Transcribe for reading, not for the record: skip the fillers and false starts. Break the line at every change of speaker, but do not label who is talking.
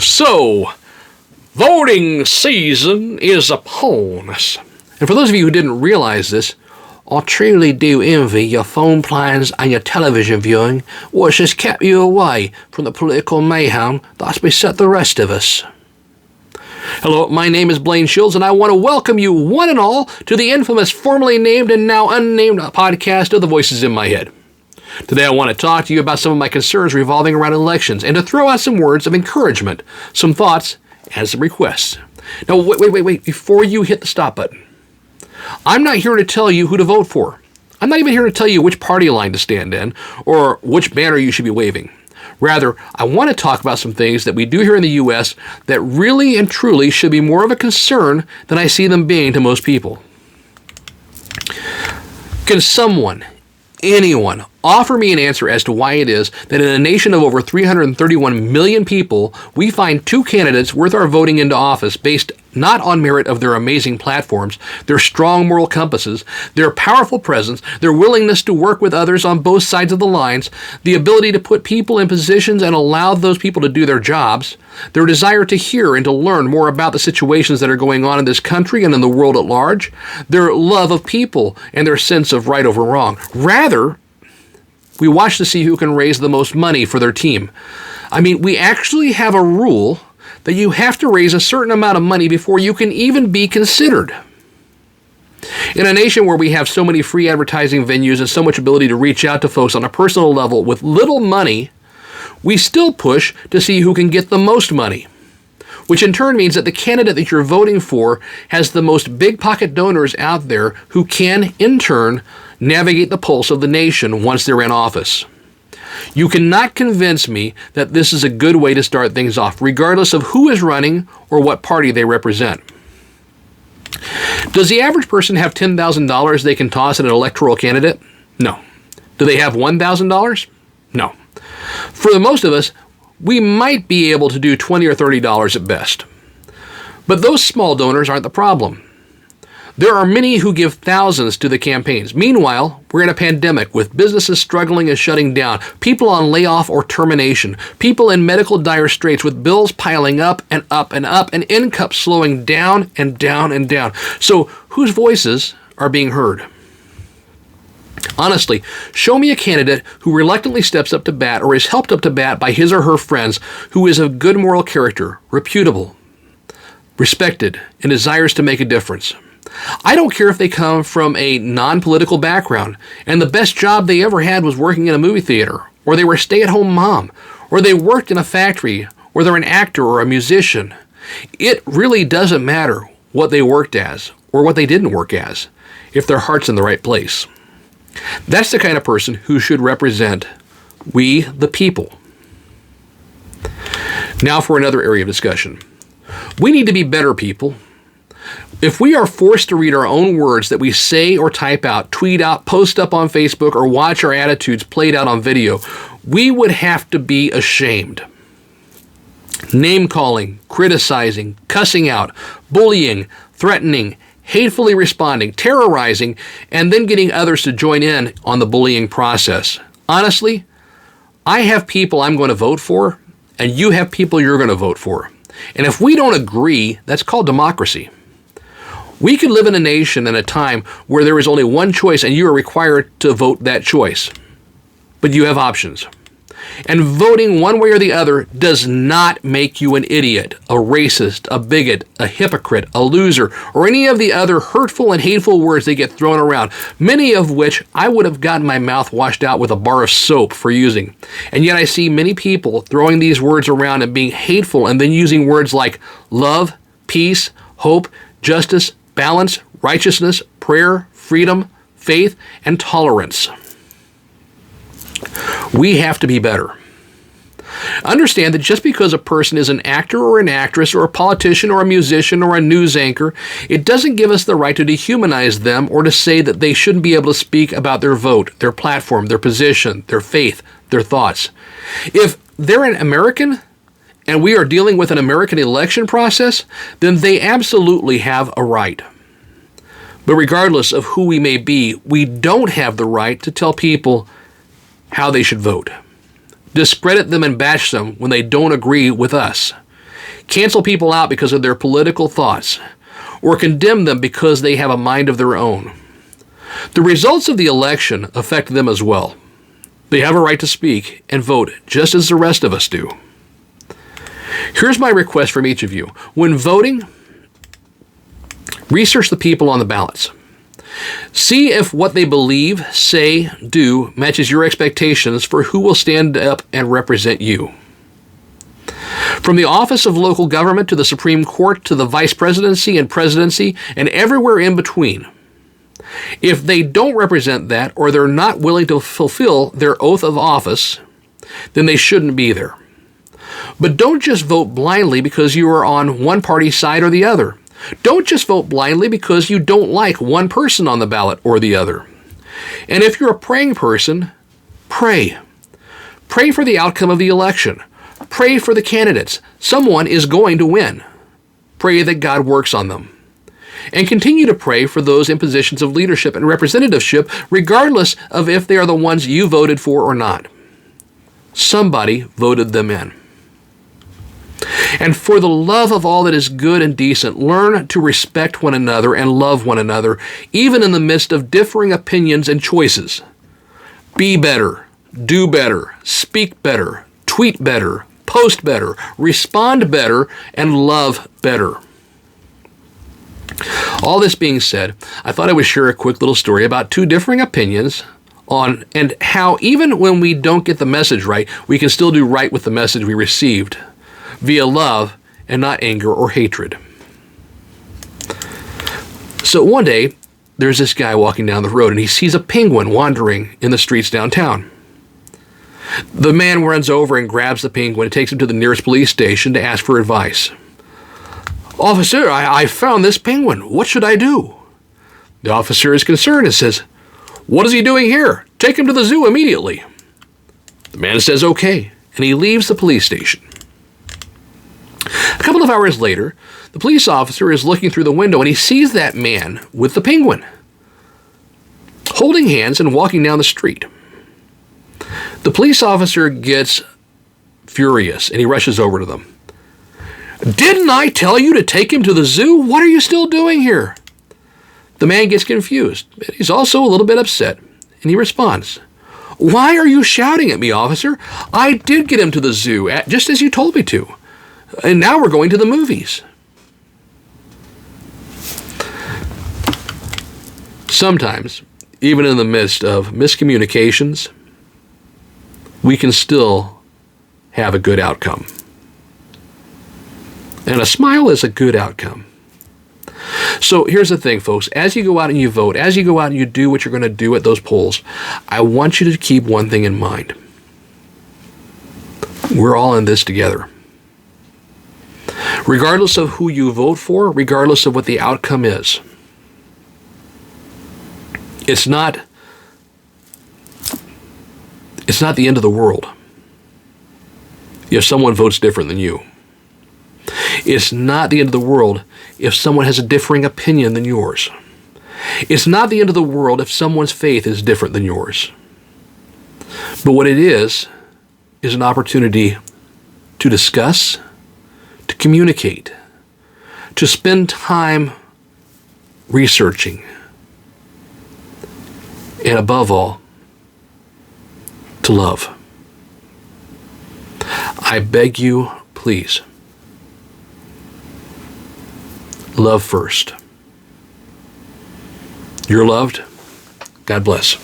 So, voting season is upon us. And for those of you who didn't realize this, I truly do envy your phone plans and your television viewing, which has kept you away from the political mayhem that's beset the rest of us. Hello, my name is Blaine Shields, and I want to welcome you one and all to the infamous, formerly named and now unnamed podcast of The Voices in My Head. Today I want to talk to you about some of my concerns revolving around elections and to throw out some words of encouragement, some thoughts, and some requests. Now, wait, before you hit the stop button. I'm not here to tell you who to vote for. I'm not even here to tell you which party line to stand in or which banner you should be waving. Rather, I want to talk about some things that we do here in the U.S. that really and truly should be more of a concern than I see them being to most people. Can someone, anyone, offer me an answer as to why it is that in a nation of over 331 million people, we find two candidates worth our voting into office based not on merit of their amazing platforms, their strong moral compasses, their powerful presence, their willingness to work with others on both sides of the lines, the ability to put people in positions and allow those people to do their jobs, their desire to hear and to learn more about the situations that are going on in this country and in the world at large, their love of people and their sense of right over wrong. Rather, we watch to see who can raise the most money for their team. We actually have a rule that you have to raise a certain amount of money before you can even be considered. In a nation where we have so many free advertising venues and so much ability to reach out to folks on a personal level with little money, we still push to see who can get the most money, which in turn means that the candidate that you're voting for has the most big pocket donors out there who can, in turn, navigate the pulse of the nation once they're in office. You cannot convince me that this is a good way to start things off, regardless of who is running or what party they represent. Does the average person have $10,000 they can toss at an electoral candidate? No. Do they have $1,000? No. For the most of us, we might be able to do $20 or $30 at best. But those small donors aren't the problem. There are many who give thousands to the campaigns. Meanwhile, we're in a pandemic with businesses struggling and shutting down, people on layoff or termination, people in medical dire straits with bills piling up and up and up, and income slowing down and down and down. So whose voices are being heard? Honestly, show me a candidate who reluctantly steps up to bat or is helped up to bat by his or her friends, who is of good moral character, reputable, respected, and desires to make a difference. I don't care if they come from a non-political background and the best job they ever had was working in a movie theater, or they were a stay-at-home mom, or they worked in a factory, or they're an actor or a musician. It really doesn't matter what they worked as or what they didn't work as if their heart's in the right place. That's the kind of person who should represent we, the people. Now for another area of discussion. We need to be better people. If we are forced to read our own words that we say or type out, tweet out, post up on Facebook, or watch our attitudes played out on video, we would have to be ashamed. Name-calling, criticizing, cussing out, bullying, threatening, hatefully responding, terrorizing, and then getting others to join in on the bullying process. Honestly, I have people I'm going to vote for, and you have people you're going to vote for. And if we don't agree, that's called democracy. We could live in a nation and a time where there is only one choice and you are required to vote that choice. But you have options. And voting one way or the other does not make you an idiot, a racist, a bigot, a hypocrite, a loser, or any of the other hurtful and hateful words that get thrown around, many of which I would have gotten my mouth washed out with a bar of soap for using. And yet I see many people throwing these words around and being hateful and then using words like love, peace, hope, justice, balance, righteousness, prayer, freedom, faith, and tolerance. We have to be better. Understand that just because a person is an actor or an actress or a politician or a musician or a news anchor, it doesn't give us the right to dehumanize them or to say that they shouldn't be able to speak about their vote, their platform, their position, their faith, their thoughts. If they're an American and we are dealing with an American election process, then they absolutely have a right. But regardless of who we may be, we don't have the right to tell people how they should vote, discredit them and bash them when they don't agree with us. cancel people out because of their political thoughts, or condemn them because they have a mind of their own. The results of the election affect them as well. They have a right to speak and vote just as the rest of us do. Here's my request from each of you. When voting, research the people on the ballots. See if what they believe, say, do matches your expectations for who will stand up and represent you. From the office of local government to the Supreme Court to the vice presidency and presidency and everywhere in between. If they don't represent that, or they're not willing to fulfill their oath of office, then they shouldn't be there. But don't just vote blindly because you are on one party's side or the other. Don't just vote blindly because you don't like one person on the ballot or the other. And if you're a praying person, pray. Pray for the outcome of the election. Pray for the candidates. Someone is going to win. Pray that God works on them. And continue to pray for those in positions of leadership and representativeship, regardless of if they are the ones you voted for or not. Somebody voted them in. And for the love of all that is good and decent, learn to respect one another and love one another, even in the midst of differing opinions and choices. Be better, do better, speak better, tweet better, post better, respond better, and love better. All this being said, I thought I would share a quick little story about two differing opinions on and how even when we don't get the message right, we can still do right with the message we received via love and not anger or hatred. So one day, there's this guy walking down the road and he sees a penguin wandering in the streets downtown. The man runs over and grabs the penguin and takes him to the nearest police station to ask for advice. Officer, I found this penguin. What should I do? The officer is concerned and says, what is he doing here? Take him to the zoo immediately. The man says, okay, and he leaves the police station. A couple of hours later, the police officer is looking through the window and he sees that man with the penguin, holding hands and walking down the street. The police officer gets furious and he rushes over to them. Didn't I tell you to take him to the zoo? What are you still doing here? The man gets confused. He's also a little bit upset, and he responds, why are you shouting at me, officer? I did get him to the zoo, just as you told me to. And now we're going to the movies. Sometimes, even in the midst of miscommunications, we can still have a good outcome. And a smile is a good outcome. So here's the thing, folks. As you go out and you vote, as you go out and you do what you're going to do at those polls, I want you to keep one thing in mind. We're all in this together. Regardless of who you vote for, regardless of what the outcome is, it's not the end of the world if someone votes different than you. It's not the end of the world if someone has a differing opinion than yours. It's not the end of the world if someone's faith is different than yours. But what it is an opportunity to discuss, to communicate, to spend time researching, and above all, to love. I beg you, please, love first. You're loved. God bless.